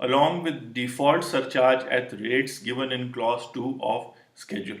along with default surcharge at rates given in clause 2 of schedule।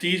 30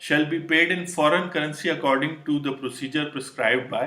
shall be paid in foreign currency according to the procedure prescribed by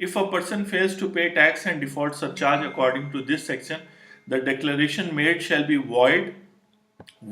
If a person fails to pay tax and default surcharge according to this section, the declaration made shall be void।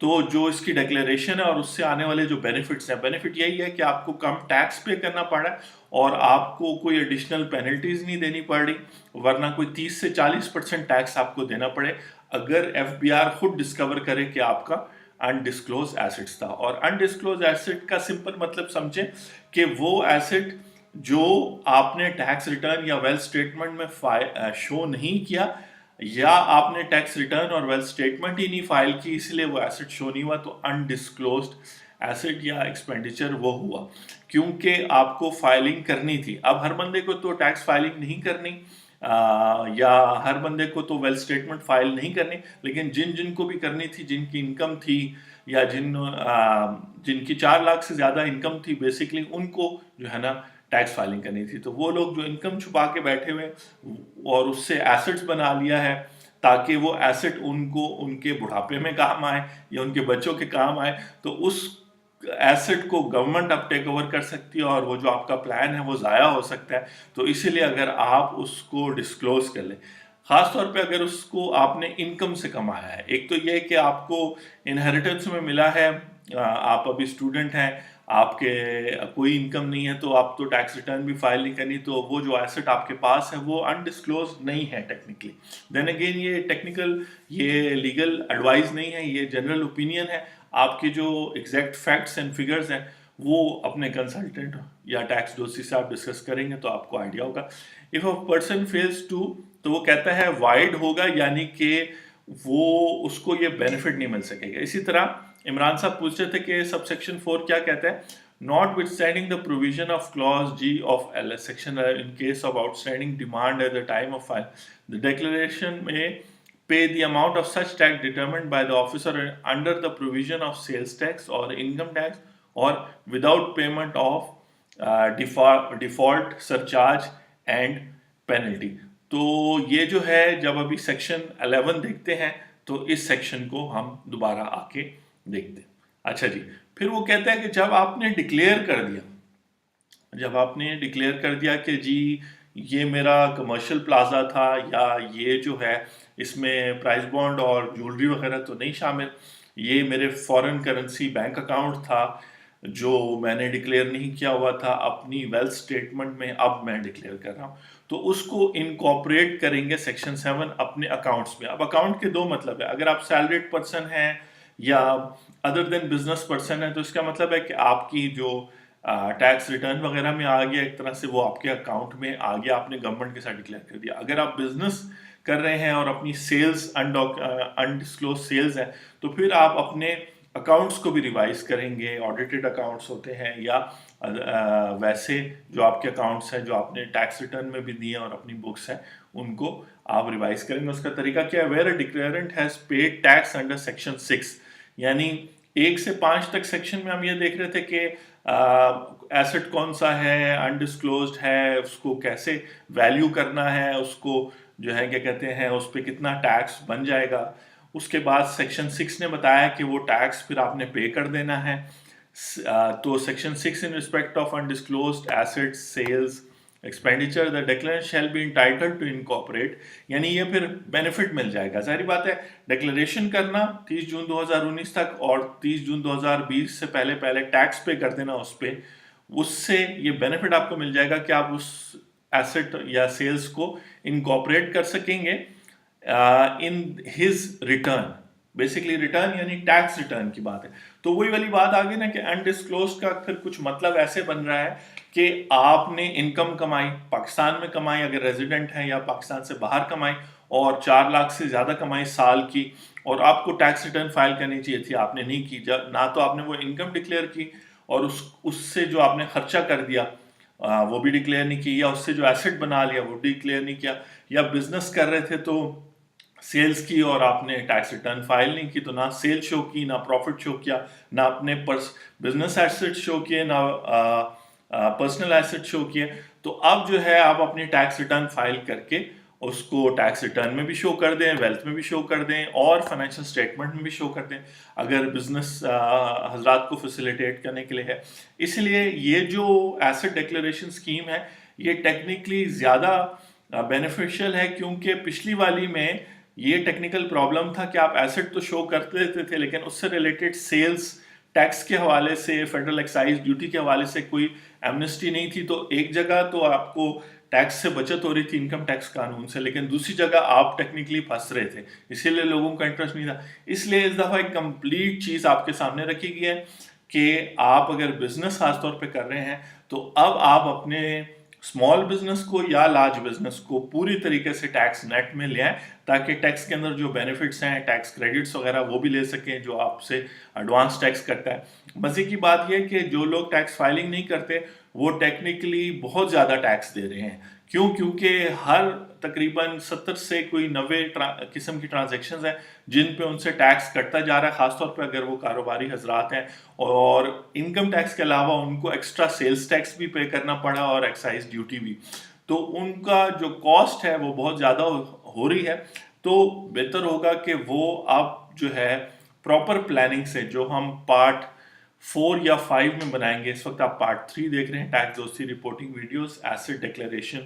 تو جو اس کی declaration ہے اور اس سے آنے والے جو benefits ہیں، بینیفٹ یہی ہے کہ آپ کو کم ٹیکس پے کرنا پڑ رہا ہے اور آپ کو کوئی ایڈیشنل پینلٹیز نہیں دینی پڑ رہی، ورنہ کوئی 30 سے 40% ٹیکس آپ کو دینا پڑے اگر ایف بی آر خود ڈسکور کرے کہ آپ کا انڈسکلوز ایسٹس تھا. اور انڈسکلوز ایسٹ کا سمپل مطلب سمجھیں کہ وہ ایسٹ جو آپ نے ٹیکس ریٹرن یا ویلتھ اسٹیٹمنٹ میں شو نہیں کیا، یا آپ نے ٹیکس ریٹرن اور ویلتھ اسٹیٹمنٹ ہی نہیں فائل کی اس لیے وہ ایسٹ شو نہیں ہوا، تو انڈسکلوزڈ ایسٹ یا ایکسپینڈیچر وہ ہوا کیونکہ آپ کو فائلنگ کرنی تھی. اب ہر بندے کو تو ٹیکس فائلنگ نہیں کرنی یا ہر بندے کو تو ویلتھ اسٹیٹمنٹ فائل نہیں کرنی، لیکن جن کو بھی کرنی تھی، جن کی انکم تھی یا جن کی 4 لاکھ سے زیادہ انکم تھی، بیسکلی ان کو جو ہے نا ٹیکس فائلنگ کرنی تھی. تو وہ لوگ جو انکم چھپا کے بیٹھے ہوئے اور اس سے ایسٹس بنا لیا ہے تاکہ وہ ایسٹ ان کو ان کے بڑھاپے میں کام آئے یا ان کے بچوں کے کام آئے، تو اس ایسٹ کو گورنمنٹ اب ٹیک اوور کر سکتی ہے اور وہ جو آپ کا پلان ہے وہ ضائع ہو سکتا ہے. تو اسی لیے اگر آپ اس کو ڈسکلوز کر لیں، خاص طور پہ اگر اس کو آپ نے انکم سے کمایا ہے، ایک تو یہ کہ آپ کو انہیریٹنس میں ملا ہے، آپ ابھی اسٹوڈنٹ ہیں، آپ کے کوئی انکم نہیں ہے تو آپ تو ٹیکس ریٹرن بھی فائل نہیں کرنی، تو وہ جو ایسٹ آپ کے پاس ہے وہ انڈسکلوز نہیں ہے ٹیکنیکلی. دین اگین یہ ٹیکنیکل، یہ لیگل ایڈوائز نہیں ہے، یہ جنرل اوپینین ہے. آپ کے جو ایگزیکٹ فیکٹس اینڈ فگرز ہیں وہ اپنے کنسلٹنٹ یا ٹیکس دوستی سے آپ ڈسکس کریں گے تو آپ کو آئیڈیا ہوگا. If a person fails to, تو وہ کہتا ہے وائڈ ہوگا، یعنی کہ وہ اس کو یہ بینیفٹ نہیں مل سکے گا. اسی طرح عمران صاحب پوچھ رہے تھے کہ سب سیکشن 4 کیا کہتا ہے. Notwithstanding the provision of clause G of section in case of outstanding demand at the time of file, the declaration may pay the amount of such tax determined by the officer under the provision of sales tax or income tax or without payment of default surcharge and penalty. تو یہ جو ہے جب ابھی section 11 دیکھتے ہیں تو اس section کو ہم دوبارہ آ کے دیکھتے ہیں. اچھا جی، پھر وہ کہتا ہے کہ جب آپ نے ڈکلیئر کر دیا کہ جی یہ میرا کمرشل پلازا تھا، یا یہ جو ہے اس میں پرائز بانڈ اور جولری وغیرہ تو نہیں شامل، یہ میرے فورن کرنسی بینک اکاؤنٹ تھا جو میں نے ڈکلیئر نہیں کیا ہوا تھا اپنی ویلتھ اسٹیٹمنٹ میں، اب میں ڈکلیئر کر رہا ہوں، تو اس کو انکارپوریٹ کریں گے سیکشن 7 اپنے اکاؤنٹس میں. اب اکاؤنٹ کے 2 مطلب ہے، اگر آپ سیلریڈ پرسن ہیں یا ادر دین بزنس پرسن ہے تو اس کا مطلب ہے کہ آپ کی جو ٹیکس ریٹرن وغیرہ میں آ گیا، ایک طرح سے وہ آپ کے اکاؤنٹ میں آ گیا، آپ نے گورنمنٹ کے ساتھ ڈکلیئر کر دیا. اگر آپ بزنس کر رہے ہیں اور اپنی سیلز انڈسکلوز سیلز ہیں تو پھر آپ اپنے اکاؤنٹس کو بھی ریوائز کریں گے. آڈیٹڈ اکاؤنٹس ہوتے ہیں یا ویسے جو آپ کے اکاؤنٹس ہیں جو آپ نے ٹیکس ریٹرن میں بھی دیے اور اپنی بکس ہیں ان کو آپ ریوائز کریں گے. اس کا طریقہ کیا ہے؟ Where a declarant has paid tax under section 6، یعنی 1 سے 5 تک سیکشن میں ہم یہ دیکھ رہے تھے کہ ایسٹ کون سا ہے، انڈسکلوزڈ ہے، اس کو کیسے ویلیو کرنا ہے، اس کو جو ہے کیا کہتے ہیں اس پہ کتنا ٹیکس بن جائے گا. اس کے بعد سیکشن 6 نے بتایا کہ وہ ٹیکس پھر آپ نے پے کر دینا ہے. تو section 6 in respect of undisclosed assets, sales, expenditure, the declarant shall be entitled to incorporate، یعنی یہ پھر بینیفٹ مل جائے گا. ظاہری بات ہے ڈکلیریشن کرنا 30 جون 2019 تک اور 30 جون 2020 سے پہلے ٹیکس پے کر دینا اس پہ، اس سے یہ بینیفٹ آپ کو مل جائے گا کہ آپ اس ایسٹ یا سیلز کو انکارپوریٹ کر سکیں گے in his return. Basically return یعنی ٹیکس ریٹرن کی بات ہے. تو وہی والی بات آگے نا کہ انڈسکلوزڈ کا پھر کچھ مطلب ایسے بن رہا ہے کہ آپ نے انکم کمائی، پاکستان میں کمائی اگر ریزیڈنٹ ہیں، یا پاکستان سے باہر کمائی اور 4 لاکھ سے زیادہ کمائی سال کی، اور آپ کو ٹیکس ریٹرن فائل کرنی چاہیے تھی، آپ نے نہیں کی. نہ تو آپ نے وہ انکم ڈکلیئر کی اور اس سے جو آپ نے خرچہ کر دیا وہ بھی ڈکلیئر نہیں کی، یا اس سے جو ایسٹ بنا لیا وہ ڈکلیئر نہیں کیا، یا بزنس کر رہے تھے تو سیلز کی اور آپ نے ٹیکس ریٹرن فائل نہیں کی، تو نہ سیل شو کی، نہ پروفٹ شو کیا، نہ اپنے بزنس ایسٹ شو کیے، نہ پرسنل ایسٹ شو کیے. تو اب جو ہے آپ اپنی ٹیکس ریٹرن فائل کر کے اس کو ٹیکس ریٹرن میں بھی شو کر دیں، ویلتھ میں بھی شو کر دیں اور فائنینشیل اسٹیٹمنٹ میں بھی شو کر دیں اگر بزنس حضرات کو فیسیلیٹیٹ کرنے کے لیے ہے. اس لیے یہ جو ایسٹ ڈکلیریشن اسکیم ہے یہ ٹیکنیکلی زیادہ بینیفیشیل ہے، کیونکہ پچھلی والی میں یہ ٹیکنیکل پرابلم تھا کہ آپ ایسٹ تو شو کرتے لیتے تھے لیکن اس سے ریلیٹڈ سیلز ٹیکس کے حوالے سے، فیڈرل ایکسائز ڈیوٹی کے حوالے سے کوئی ایمنسٹی نہیں تھی. تو ایک جگہ تو آپ کو ٹیکس سے بچت ہو رہی تھی انکم ٹیکس قانون سے، لیکن دوسری جگہ آپ ٹیکنیکلی پھنس رہے تھے، اسی لیے لوگوں کا انٹرسٹ نہیں تھا. اس لیے اس دفعہ ایک کمپلیٹ چیز آپ کے سامنے رکھی گئی ہے کہ آپ اگر بزنس خاص طور پہ کر رہے ہیں تو اب آپ اپنے اسمال بزنس کو یا لارج بزنس کو پوری طریقے سے ٹیکس نیٹ میں لے آئیں تاکہ ٹیکس کے اندر جو بینیفٹس ہیں، ٹیکس کریڈٹس وغیرہ وہ بھی لے سکیں جو آپ سے ایڈوانس ٹیکس کرتا ہے. مزے کی بات یہ کہ جو لوگ ٹیکس فائلنگ نہیں کرتے وہ ٹیکنیکلی بہت زیادہ ٹیکس دے رہے ہیں. کیونکہ ہر تقریباً 70 سے کوئی 90 قسم کی ٹرانزیکشنز ہیں جن پہ ان سے ٹیکس کٹتا جا رہا ہے، خاص طور پہ اگر وہ کاروباری حضرات ہیں. اور انکم ٹیکس کے علاوہ ان کو ایکسٹرا سیلز ٹیکس بھی پے کرنا پڑا اور ایکسائز ڈیوٹی بھی. تو ان کا جو کاسٹ ہے وہ بہت زیادہ ہو رہی ہے. تو بہتر ہوگا کہ وہ آپ جو ہے پراپر پلاننگ سے، جو ہم پارٹ 4 یا 5 میں بنائیں گے، اس وقت آپ پارٹ 3 دیکھ رہے ہیں، ٹیکس دوستی reporting videos, asset declaration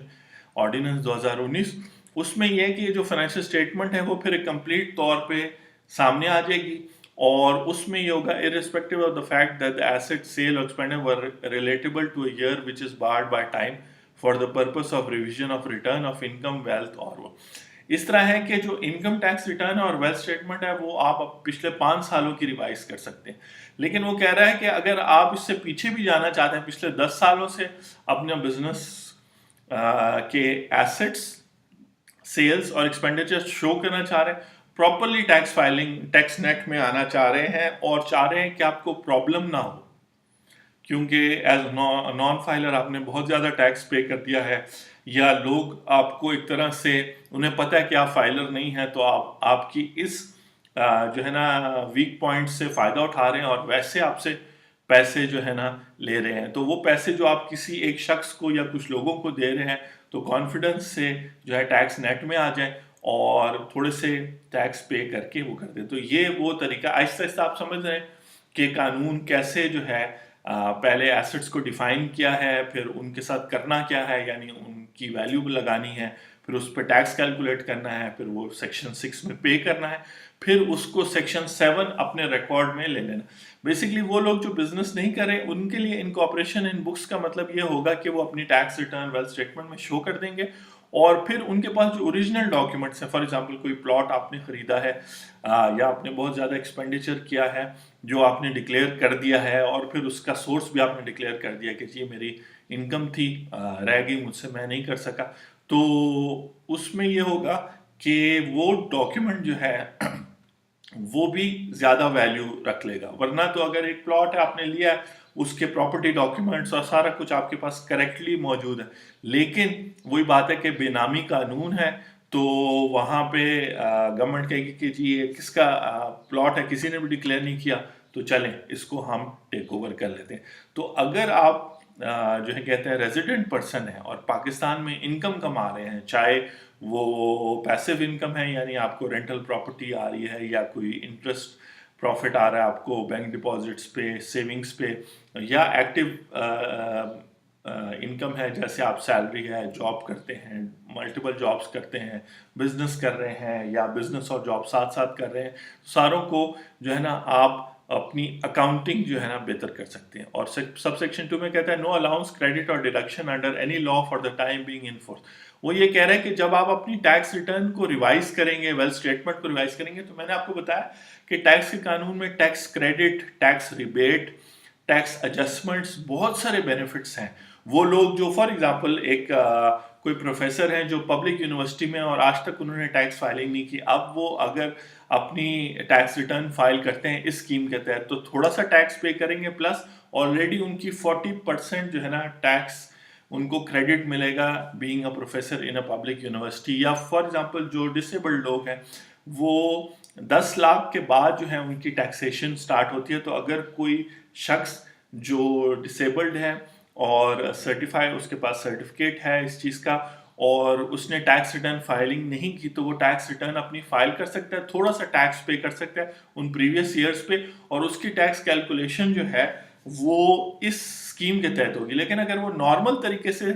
ordinance 2019. اس میں یہ ہے کہ یہ جو فائنینشیل اسٹیٹمنٹ ہے وہ پھر ایک کمپلیٹ طور پہ سامنے آ جائے گی، اور اس میں یہ ہوگا irrespective of the fact that the asset sale or expenditure were relatable to a year which is barred by time for the purpose of revision of return of income, wealth اور اس طرح ہے کہ جو انکم ٹیکس ریٹرن اور wealth statement ہے وہ آپ پچھلے 5 سالوں کی ریوائز کر سکتے ہیں. لیکن وہ کہہ رہا ہے کہ اگر آپ اس سے پیچھے بھی جانا چاہتے ہیں، پچھلے 10 سالوں سے اپنے بزنس کے ایسٹس، سیلز اور ایکسپینڈیچر شو کرنا چاہ رہے ہیں، properly tax filing, tax net میں آنا چاہ رہے ہیں اور چاہ رہے ہیں کہ آپ کو پرابلم نہ ہو، کیونکہ ایز نان فائلر آپ نے بہت زیادہ ٹیکس پے کر دیا ہے، یا لوگ آپ کو ایک طرح سے انہیں پتہ ہے کہ آپ فائلر نہیں ہیں تو آپ کی اس جو ہے نا ویک پوائنٹ سے فائدہ اٹھا رہے ہیں اور ویسے آپ سے پیسے جو ہے نا لے رہے ہیں. تو وہ پیسے جو آپ کسی ایک شخص کو یا کچھ لوگوں کو دے رہے ہیں تو کانفیڈنس سے جو ہے ٹیکس نیٹ میں آ جائیں اور تھوڑے سے ٹیکس پے کر کے وہ کر دیں. تو یہ وہ طریقہ آہستہ آہستہ آپ سمجھ رہے ہیں کہ قانون کیسے جو ہے پہلے ایسٹس کو ڈیفائن کیا ہے، پھر ان کے ساتھ کرنا کیا ہے، یعنی ان کی ویلیو لگانی ہے، پھر اس پہ ٹیکس کیلکولیٹ کرنا ہے، پھر وہ سیکشن 6 میں پے کرنا ہے، پھر اس کو سیکشن 7 اپنے ریکارڈ میں لے لینا. بیسیکلی وہ لوگ جو بزنس نہیں کر رہے ان کے لیے انکارپوریشن ان بکس کا مطلب یہ ہوگا کہ وہ اپنی ٹیکس ریٹرن ویلتھ اسٹیٹمنٹ میں شو کر دیں گے، اور پھر ان کے پاس جو اوریجنل ڈاکیومنٹس ہیں، فار ایگزامپل کوئی پلاٹ آپ نے خریدا ہے یا آپ نے بہت زیادہ ایکسپینڈیچر کیا ہے جو آپ نے ڈکلیئر کر دیا ہے، اور پھر اس کا سورس بھی آپ نے ڈکلیئر کر دیا کہ یہ میری انکم تھی، رہ گئی مجھ سے، میں نہیں کر سکا. تو اس میں یہ ہوگا کہ وہ ڈاکیومنٹ جو ہے وہ بھی زیادہ ویلیو رکھ لے گا. ورنہ تو اگر ایک پلاٹ ہے آپ نے لیا ہے، اس کے پراپرٹی ڈاکیومنٹس اور سارا کچھ آپ کے پاس کریکٹلی موجود ہے، لیکن وہی بات ہے کہ بے نامی قانون ہے تو وہاں پہ گورنمنٹ کہے گی کہ جی یہ کس کا پلاٹ ہے، کسی نے بھی ڈکلیئر نہیں کیا، تو چلیں اس کو ہم ٹیک اوور کر لیتے ہیں. تو اگر آپ جو ہے کہتے ہیں ریزیڈنٹ پرسن ہیں اور پاکستان میں انکم کما رہے ہیں، چاہے وہ پیسیو انکم ہے یعنی آپ کو رینٹل پراپرٹی آ رہی ہے، یا کوئی انٹرسٹ پروفٹ آ رہا ہے آپ کو بینک ڈپازٹس پہ، سیونگس پہ، یا ایکٹیو انکم ہے جیسے آپ سیلری ہے، جاب کرتے ہیں، ملٹیپل جابس کرتے ہیں، بزنس کر رہے ہیں یا بزنس اور جاب ساتھ ساتھ کر رہے ہیں، ساروں کو جو ہے نا آپ اپنی اکاؤنٹنگ جو ہے نا بہتر کر سکتے ہیں. اور سب سیکشن 2 میں کہتا ہے نو الاؤنس کریڈٹ اور deduction under any law for the time being in force. وہ یہ کہہ رہے ہیں کہ جب آپ اپنی ٹیکس ریٹرن کو ریوائز کریں گے، ویلتھ اسٹیٹمنٹ کو ریوائز کریں گے، تو میں نے آپ کو بتایا کہ ٹیکس کے قانون میں tax credit, tax rebate, tax adjustments, بہت سارے بینیفٹس ہیں. وہ لوگ جو فار ایگزامپل ایک کوئی پروفیسر ہیں جو پبلک یونیورسٹی میں اور آج تک انہوں نے ٹیکس فائلنگ نہیں کی، اب وہ اگر اپنی ٹیکس ریٹرن فائل کرتے ہیں اس اسکیم کے تحت تو تھوڑا سا ٹیکس پے کریں گے، پلس آلریڈی ان کی 40% جو ہے نا ٹیکس ان کو کریڈٹ ملے گا being a professor in a public university. یا فار ایگزامپل جو ڈسیبلڈ لوگ ہیں وہ 10 لاکھ کے بعد جو ہے ان کی ٹیکسیشن سٹارٹ ہوتی ہے. تو اگر کوئی شخص جو ڈسیبلڈ ہے اور سرٹیفائی، اس کے پاس سرٹیفکیٹ ہے اس چیز کا، اور اس نے ٹیکس ریٹرن فائلنگ نہیں کی، تو وہ ٹیکس ریٹرن اپنی فائل کر سکتا ہے، تھوڑا سا ٹیکس پے کر سکتا ہے ان پریویس ایئرس پہ، اور اس کی ٹیکس کیلکولیشن جو ہے وہ اس اسکیم کے تحت ہوگی. لیکن اگر وہ نارمل طریقے سے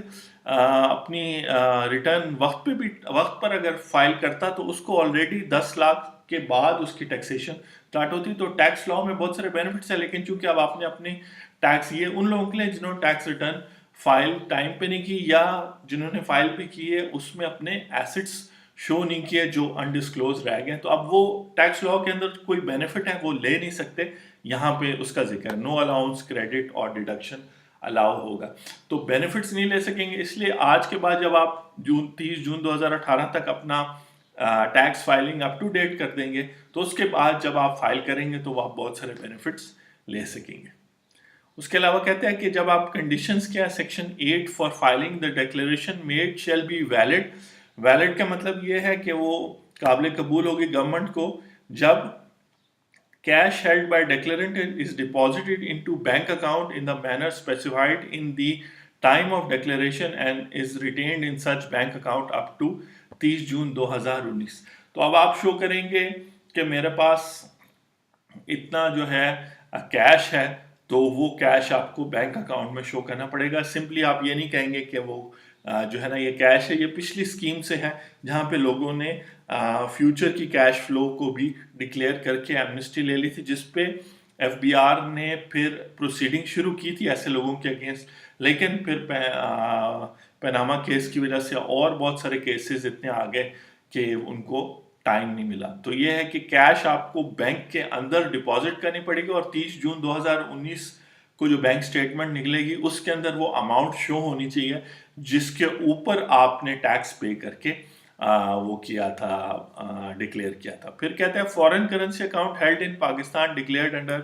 اپنی ریٹرن وقت پر اگر فائل کرتا تو اس کو آلریڈی 10 لاکھ کے بعد اس کی ٹیکسیشن اسٹارٹ ہوتی. تو ٹیکس لا میں بہت سارے بینیفٹس ہیں, لیکن چونکہ اب آپ نے اپنی ٹیکس, یہ ان لوگوں کے لیے جنہوں نے ٹیکس ریٹرن فائل ٹائم پہ نہیں کی, یا جنہوں نے فائل بھی کی ہے اس میں اپنے ایسٹس شو نہیں کیے جو انڈسکلوز رہ گئے, تو اب وہ ٹیکس لا کے اندر کوئی بینیفٹ ہے وہ لے نہیں سکتے. یہاں پہ اس کا ذکر نو الاؤنس کریڈٹ اور ڈیڈکشن الاؤ ہوگا, تو بینیفٹس نہیں لے سکیں گے. اس لیے آج کے بعد جب آپ 30 جون 2018 تک اپنا tax filing up to date کر دیں گے تو اس کے بعد جب آپ فائل کریں گے تو آپ بہت سارے بینیفٹس لے سکیں گے. اس کے علاوہ کہتے ہیں کہ جب آپ کنڈیشنز کیا, section 8 for filing the declaration made shall be valid. Valid کا مطلب یہ ہے کہ وہ قابل قبول ہوگی گورنمنٹ کو جب cash held by declarant is deposited into bank account in the manner specified in the time of declaration and is retained in such bank account up to 30 جون 2019. تو اب آپ شو کریں گے کہ میرے پاس اتنا جو ہے کیش ہے, تو وہ کیش آپ کو بینک اکاؤنٹ میں شو کرنا پڑے گا. سمپلی آپ یہ نہیں کہیں گے کہ وہ جو ہے نا یہ کیش ہے. یہ پچھلی اسکیم سے ہے جہاں پہ لوگوں نے فیوچر کی کیش فلو کو بھی ڈکلیئر کر کے ایمنسٹی لے لی تھی, جس پہ ایف بی آر نے پھر پروسیڈنگ شروع کی تھی ایسے لوگوں کے اگینسٹ, لیکن پھر پیناما کیس کی وجہ سے اور بہت سارے کیسز اتنے آ گئے کہ ان کو ٹائم نہیں ملا. تو یہ ہے کہ کیش آپ کو بینک کے اندر ڈپازٹ کرنی پڑے گی, اور 30 جون 2019 کو جو بینک سٹیٹمنٹ نکلے گی اس کے اندر وہ اماؤنٹ شو ہونی چاہیے جس کے اوپر آپ نے ٹیکس پے کر کے وہ کیا تھا, ڈکلیئر کیا تھا. پھر کہتے ہیں foreign currency account held in Pakistan declared under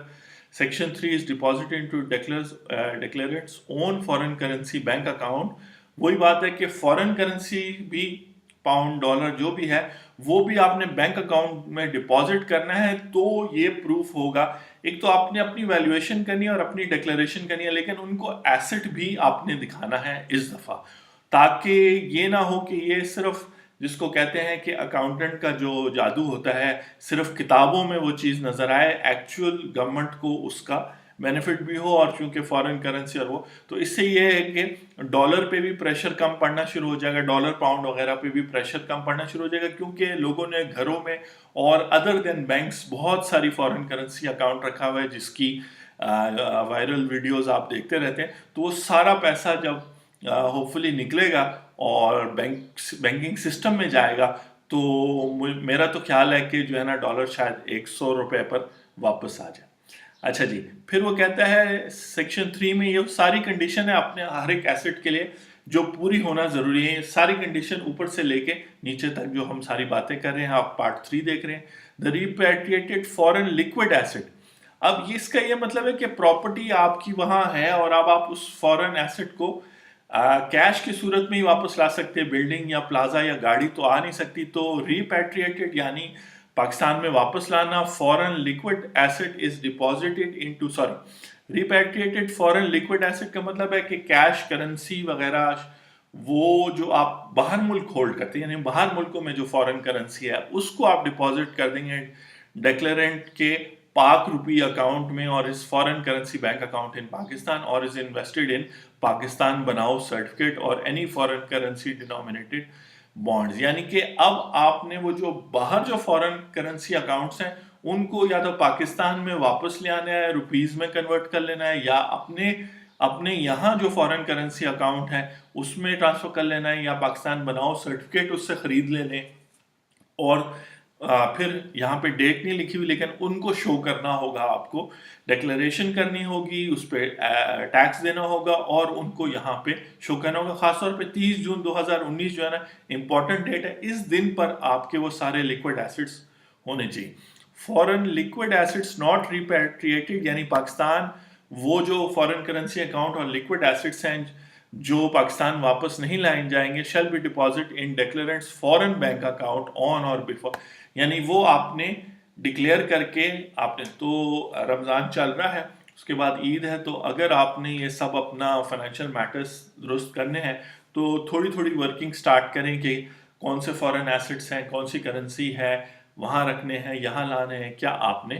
section 3 is deposited into declarant's own foreign currency bank account. وہی بات ہے کہ فورن کرنسی بھی پاؤنڈ ڈالر جو بھی ہے وہ بھی آپ نے بینک اکاؤنٹ میں ڈپازٹ کرنا ہے. تو یہ پروف ہوگا, ایک تو آپ نے اپنی ویلیویشن کرنی ہے اور اپنی ڈیکلیریشن کرنی ہے, لیکن ان کو ایسٹ بھی آپ نے دکھانا ہے اس دفعہ, تاکہ یہ نہ ہو کہ یہ صرف جس کو کہتے ہیں کہ اکاؤنٹنٹ کا جو جادو ہوتا ہے صرف کتابوں میں وہ چیز نظر آئے, ایکچوئل گورنمنٹ کو اس کا بینیفٹ بھی ہو. اور چونکہ فارن کرنسی اور وہ, تو اس سے یہ ہے کہ ڈالر پہ بھی پریشر کم پڑنا شروع ہو جائے گا, ڈالر پاؤنڈ وغیرہ پہ بھی پریشر کم پڑنا شروع ہو جائے گا, کیونکہ لوگوں نے گھروں میں اور ادر دین بینکس بہت ساری فارن کرنسی اکاؤنٹ رکھا ہوا ہے جس کی وائرل ویڈیوز آپ دیکھتے رہتے ہیں. تو وہ سارا پیسہ جب ہوپ فلی نکلے گا اور بینکنگ سسٹم میں جائے گا تو میرا تو خیال ہے کہ جو ہے نا ڈالر شاید 100 روپے پر واپس آ جائے. اچھا جی, پھر وہ کہتا ہے سیکشن 3 میں یہ ساری کنڈیشن ہے اپنے ہر ایک ایسٹ کے لیے جو پوری ہونا ضروری ہے. ساری کنڈیشن اوپر سے لے کے نیچے تک جو ہم ساری باتیں کر رہے ہیں, آپ پارٹ 3 دیکھ رہے ہیں. دا ریپیٹریٹڈ فارن لیکوڈ ایسٹ. اب اس کا یہ مطلب ہے کہ پراپرٹی آپ کی وہاں ہے اور اب آپ اس فارن ایسٹ کو کیش کی صورت میں ہی واپس لا سکتے, بلڈنگ یا پلازا یا گاڑی تو آ نہیں سکتی. تو ریپیٹریٹڈ یعنی پاکستان میں واپس لانا. Foreign liquid asset is deposited into repatriated foreign liquid asset کا مطلب ہے کہ کیش کرنسی وغیرہ وہ جو آپ باہر ملک ہولڈ کرتے ہیں, یعنی باہر ملکوں میں جو فورن کرنسی ہے اس کو آپ ڈپازٹ کر دیں گے ڈیکلیرنٹ کے پاک روپی اکاؤنٹ میں, اور اس فورن کرنسی بینک اکاؤنٹ ان پاکستان, اور از انویسٹڈ ان پاکستان بناؤ سرٹیفکیٹ اور اینی فورن کرنسی ڈینومینیٹڈ بانڈز. یعنی کہ اب آپ نے وہ جو باہر جو فورن کرنسی اکاؤنٹس ہیں ان کو یا تو پاکستان میں واپس لے آنا ہے, روپیز میں کنورٹ کر لینا ہے, یا اپنے یہاں جو فورن کرنسی اکاؤنٹ ہے اس میں ٹرانسفر کر لینا ہے, یا پاکستان بناؤ سرٹیفکیٹ اس سے خرید لے لیں. اور پھر یہاں پہ ڈیٹ نہیں لکھی ہوئی لیکن ان کو شو کرنا ہوگا, آپ کو ڈیکلیریشن کرنی ہوگی, اس پہ ٹیکس دینا ہوگا اور ان کو یہاں پہ شو کرنا ہوگا. خاص طور پہ 30 جون 2019 جو ہے نا امپورٹنٹ ڈیٹ ہے, اس دن پر آپ کے وہ سارے لیکوڈ ایسٹس ہونے چاہیے. Foreign liquid assets not repatriated یعنی پاکستان وہ جو فورن کرنسی اکاؤنٹ اور لیکوڈ ایسٹس ہیں جو پاکستان واپس نہیں لائے جائیں گے, shall be deposit in declarant's foreign bank account on or before, یعنی وہ آپ نے ڈکلیئر کر کے آپ نے. تو رمضان چل رہا ہے, اس کے بعد عید ہے, تو اگر آپ نے یہ سب اپنا فائنینشیل میٹرز درست کرنے ہیں تو تھوڑی تھوڑی ورکنگ سٹارٹ کریں کہ کون سے فورن ایسٹس ہیں, کون سی کرنسی ہے, وہاں رکھنے ہیں, یہاں لانے ہیں, کیا آپ نے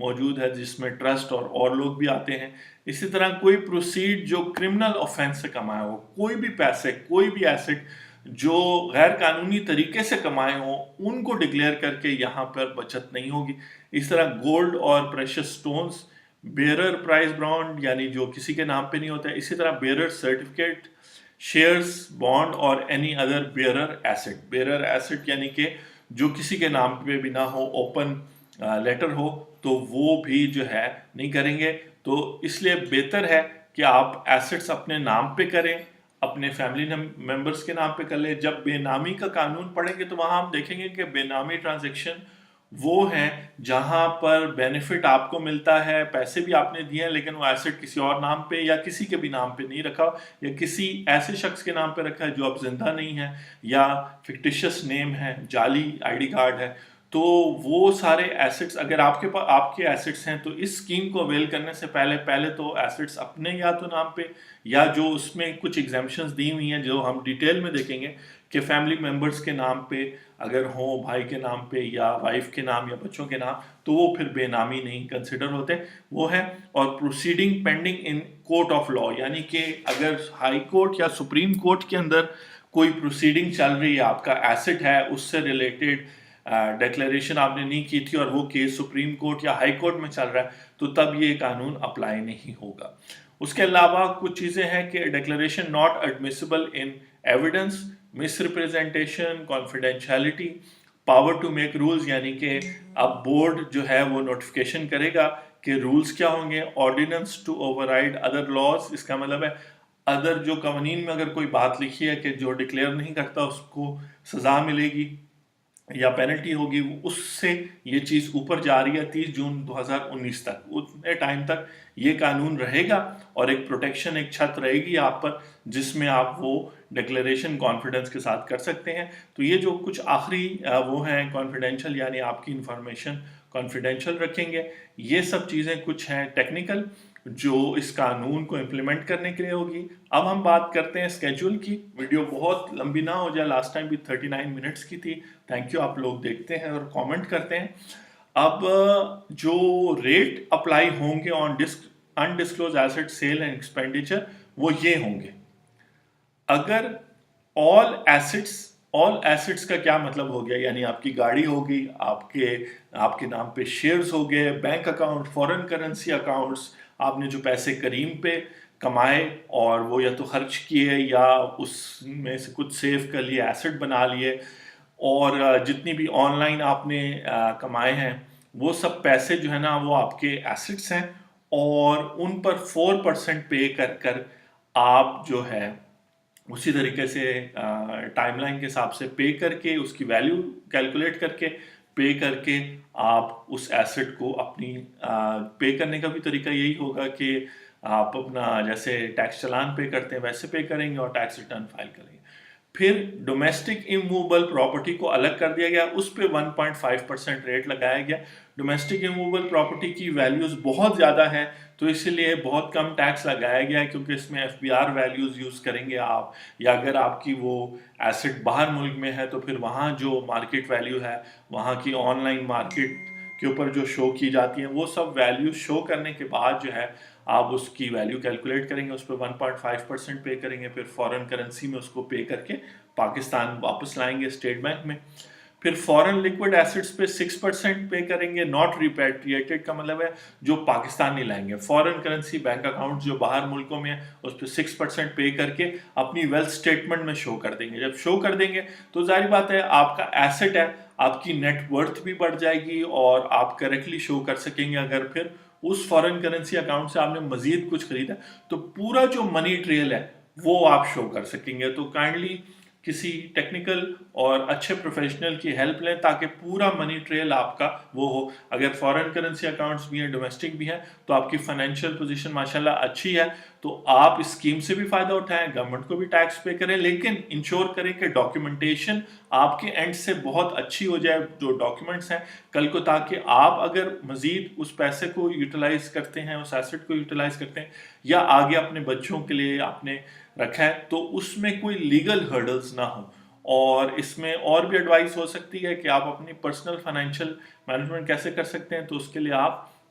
موجود ہے جس میں ٹرسٹ اور لوگ بھی آتے ہیں. اسی طرح کوئی پروسیڈ جو کرمنل آفینس سے کمایا ہو, کوئی بھی پیسے, کوئی بھی ایسٹ جو غیر قانونی طریقے سے کمائے ہوں, ان کو ڈکلیئر کر کے یہاں پر بچت نہیں ہوگی. اس طرح گولڈ اور precious stones, bearer prize bond یعنی جو کسی کے نام پہ نہیں ہوتا ہے. اسی طرح بیئرر سرٹیفکیٹ, شیئرز, بانڈ اور any other bearer asset. Bearer asset یعنی کہ جو کسی کے نام پہ بھی نہ ہو, اوپن لیٹر ہو, تو وہ بھی جو ہے نہیں کریں گے. تو اس لیے بہتر ہے کہ آپ ایسٹس اپنے نام پہ کریں, اپنے فیملی ممبرس کے نام پہ کر لیں. جب بے نامی کا قانون پڑھیں گے تو وہاں ہم دیکھیں گے کہ بے نامی ٹرانزیکشن وہ ہیں جہاں پر بینیفٹ آپ کو ملتا ہے, پیسے بھی آپ نے دیے ہیں لیکن وہ ایسٹ کسی اور نام پہ یا کسی کے بھی نام پہ نہیں رکھا, یا کسی ایسے شخص کے نام پہ رکھا ہے جو اب زندہ نہیں ہے, یا فکٹیشس نیم ہے, جعلی آئی ڈی کارڈ ہے. تو وہ سارے ایسٹس اگر آپ کے ایسٹس ہیں تو اس اسکیم کو اویل کرنے سے پہلے تو ایسٹس اپنے یا تو نام پہ, یا جو اس میں کچھ ایگزیمپشنز دی ہوئی ہیں جو ہم ڈیٹیل میں دیکھیں گے کہ فیملی ممبرس کے نام پہ اگر ہوں, بھائی کے نام پہ یا وائف کے نام یا بچوں کے نام, تو وہ پھر بے نامی نہیں کنسیڈر ہوتے, وہ ہے. اور proceeding pending in court of law, یعنی کہ اگر ہائی کورٹ یا سپریم کورٹ کے اندر کوئی پروسیڈنگ چل رہی ہے, آپ کا ایسٹ ہے, اس سے ریلیٹڈ ڈیکلیریشن آپ نے نہیں کی تھی اور وہ کیس سپریم کورٹ یا ہائی کورٹ میں چل رہا ہے, تو تب یہ قانون اپلائی نہیں ہوگا. اس کے علاوہ کچھ چیزیں ہیں کہ declaration not admissible in evidence, misrepresentation, confidentiality, power to make rules, یعنی کہ اب بورڈ جو ہے وہ نوٹیفیکیشن کرے گا کہ رولز کیا ہوں گے. Ordinance to override other laws, اس کا مطلب ہے ادر جو قوانین میں اگر کوئی بات لکھی ہے کہ جو ڈکلیئر نہیں کرتا اس کو سزا ملے گی یا پینلٹی ہوگی, اس سے یہ چیز اوپر جا رہی ہے. 30 جون 2019 تک, اتنے ٹائم تک یہ قانون رہے گا اور ایک پروٹیکشن, ایک چھت رہے گی آپ پر جس میں آپ وہ ڈکلیریشن کانفیڈنس کے ساتھ کر سکتے ہیں. تو یہ جو کچھ آخری وہ ہیں کانفیڈینشیل, یعنی آپ کی انفارمیشن کانفیڈینشیل رکھیں گے. یہ سب چیزیں کچھ ہیں ٹیکنیکل جو اس قانون کو امپلیمنٹ کرنے کے لیے ہوگی. اب ہم بات کرتے ہیں اسکیجول کی. ویڈیو بہت لمبی نہ ہو جائے, لاسٹ ٹائم بھی 39 منٹس کی تھی. تھینک یو, آپ لوگ دیکھتے ہیں اور کامنٹ کرتے ہیں. اب جو ریٹ اپلائی ہوں گے آن انڈسکلوز ایسٹ سیل اینڈ ایکسپینڈیچر, وہ یہ ہوں گے. اگر آل ایسٹس کا کیا مطلب ہو گیا, یعنی آپ کی گاڑی ہوگی, آپ کے نام پہ شیئرز ہو گئے, bank account, foreign currency accounts, آپ نے جو پیسے کریم پہ کمائے اور وہ یا تو خرچ کیے یا اس میں سے کچھ سیو کر لیے, ایسٹ بنا لیے, اور جتنی بھی آن لائن آپ نے کمائے ہیں وہ سب پیسے جو ہے نا وہ آپ کے ایسٹس ہیں, اور ان پر 4% پے کر آپ جو ہے اسی طریقے سے ٹائم لائن کے حساب سے پے کر کے, اس کی ویلیو کیلکولیٹ کر کے پے کر کے آپ اس ایسٹ کو اپنی پے کرنے کا بھی طریقہ یہی ہوگا کہ آپ اپنا جیسے ٹیکس چلان پے کرتے ہیں ویسے پے کریں گے اور ٹیکس ریٹرن فائل کریں گے. پھر ڈومیسٹک اموویبل پراپرٹی کو الگ کر دیا گیا, اس پہ 1.5% ریٹ لگایا گیا. ڈومیسٹک اموویبل پراپرٹی کی ویلیوز بہت زیادہ ہیں تو اس لیے بہت کم ٹیکس لگایا گیا ہے, کیونکہ اس میں FBR ویلیوز یوز کریں گے آپ, یا اگر آپ کی وہ ایسٹ باہر ملک میں ہے تو پھر وہاں جو مارکیٹ ویلیو ہے, وہاں کی آن لائن مارکیٹ کے اوپر جو شو کی جاتی ہیں, وہ سب ویلیو شو کرنے کے بعد جو ہے آپ اس کی ویلیو کیلکولیٹ کریں گے, اس پہ 1.5% پے کریں گے, پھر فورن کرنسی میں اس کو پے کر کے پاکستان واپس لائیں گے اسٹیٹ بینک میں. پھر فورن لیکوڈ ایسٹس پہ 6% پے کریں گے. ناٹ ریپیٹریٹڈ کا مطلب ہے جو پاکستان نہیں لائیں گے. فورن کرنسی بینک اکاؤنٹ جو باہر ملکوں میں ہے اس پہ 6% پے کر کے اپنی ویلتھ اسٹیٹمنٹ میں شو کر دیں گے. جب شو کر دیں گے تو ظاہر بات ہے آپ کا ایسٹ ہے, آپ کی نیٹ ورتھ بھی بڑھ جائے گی اور آپ کریکٹلی شو کر سکیں گے. اگر پھر اس فورن کرنسی اکاؤنٹ سے آپ نے مزید کچھ خریدا تو پورا جو منی ٹریل ہے وہ آپ شو کر سکیں گے. تو کائنڈلی کسی ٹیکنیکل اور اچھے پروفیشنل کی ہیلپ لیں تاکہ پورا منی ٹریل آپ کا وہ ہو. اگر فورن کرنسی اکاؤنٹس بھی ہیں, ڈومیسٹک بھی ہیں, تو آپ کی فائنینشیل پوزیشن ماشاءاللہ اچھی ہے تو آپ اس اسکیم سے بھی فائدہ اٹھائیں, گورنمنٹ کو بھی ٹیکس پے کریں, لیکن انشور کریں کہ ڈاکیومنٹیشن آپ کے اینڈ سے بہت اچھی ہو جائے جو ڈاکیومنٹس ہیں کل کو, تاکہ آپ اگر مزید اس پیسے کو یوٹیلائز کرتے ہیں, اس ایسٹ کو یوٹیلائز کرتے ہیں یا آگے اپنے بچوں کے لیے آپ نے رکھا ہے تو اس میں کوئی لیگل ہرڈلز نہ ہوں. اور اس میں اور بھی ایڈوائس ہو سکتی ہے کہ آپ اپنی پرسنل فائنینشیل مینجمنٹ کیسے کر سکتے ہیں, تو اس کے لیے آپ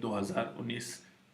2019।